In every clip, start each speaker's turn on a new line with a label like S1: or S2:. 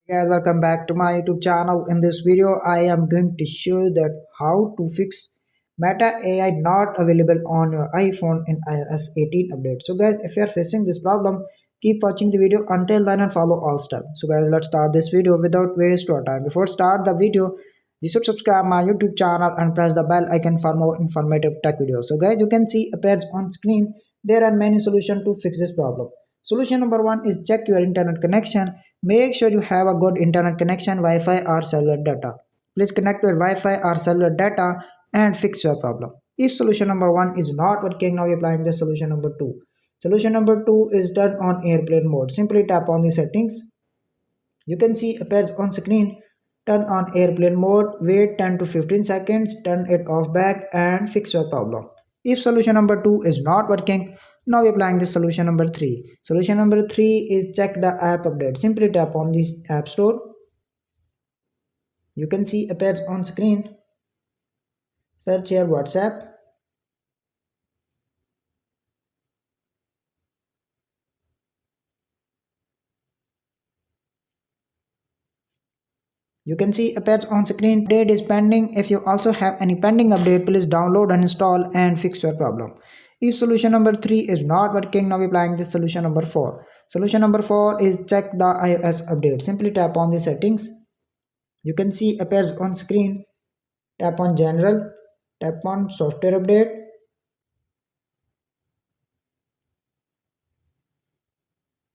S1: Guys, welcome back to my YouTube channel. In this video, I am going to show you that how to fix Meta AI not available on your iPhone in iOS 18 update. So guys, if you are facing this problem, keep watching the video until then and follow all steps. So guys, let's start this video without waste of time. Before start the video, you should subscribe my YouTube channel and press the bell icon for more informative tech videos. So guys, you can see appears on screen. There are many solutions to fix this problem. Solution number one is check your internet connection. Make sure you have a good internet connection, Wi-Fi or cellular data. Please connect your Wi-Fi or cellular data and fix your problem. If solution number one is not working, now you're applying the solution number two. Solution number two is done on airplane mode. Simply tap on the settings. You can see appears on screen. Turn on airplane mode, wait 10 to 15 seconds, turn it off back and fix your problem. If solution number 2 is not working, now we're applying the solution number 3. Solution number 3 is check the app update. Simply tap on this app store. You can see appears on screen. Search here WhatsApp. You can see appears on screen. Update is pending. If you also have any pending update, please download and install and fix your problem. If solution number 3 is not working, now we're applying this solution number 4. Solution number 4 is check the iOS update. Simply tap on the settings. You can see appears on screen. Tap on general. Tap on software update.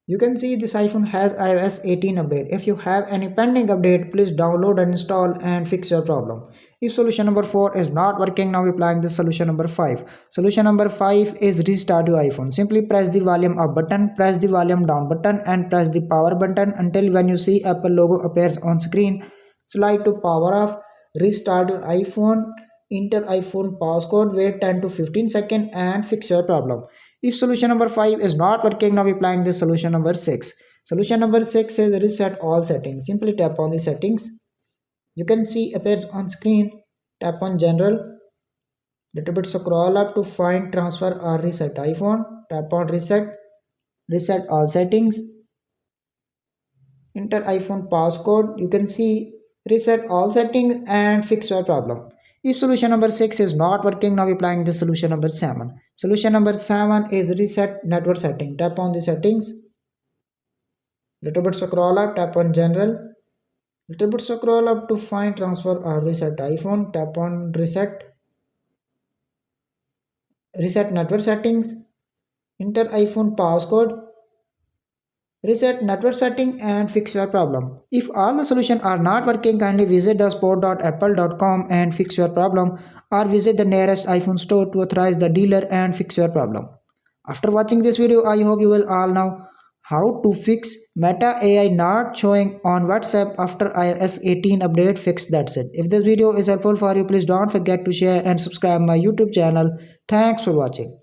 S1: You can see this iPhone has iOS 18 update. If you have any pending update, please download and install and fix your problem. If solution number 4 is not working, now we're applying this solution number 5. Solution number 5 is restart your iPhone. Simply press the volume up button, press the volume down button and press the power button until when you see Apple logo appears on screen. Slide to power off, restart your iPhone, enter iPhone passcode, wait 10 to 15 seconds and fix your problem. If solution number 5 is not working, now we're applying this solution number 6. Solution number 6 is reset all settings. Simply tap on the settings. You can see appears on screen. Tap on general. Little bit scroll up to find transfer or reset iPhone. Tap on reset. Reset all settings. Enter iPhone passcode. You can see reset all settings and fix your problem. If solution number 6 is not working, now we're applying the solution number 7. Solution number 7 is reset network setting. Tap on the settings. Little bit scroll up, tap on general. Little bit scroll up to find transfer or reset iPhone. Tap on reset. Reset network settings. Enter iPhone passcode. Reset network setting and fix your problem. If all the solutions are not working, kindly visit the support.apple.com and fix your problem, or visit the nearest iPhone store to authorize the dealer and fix your problem. After watching this video, I hope you will all know how to fix Meta AI not showing on WhatsApp after iOS 18 update fix. That's it. If this video is helpful for you, please don't forget to share and subscribe my YouTube channel. Thanks for watching.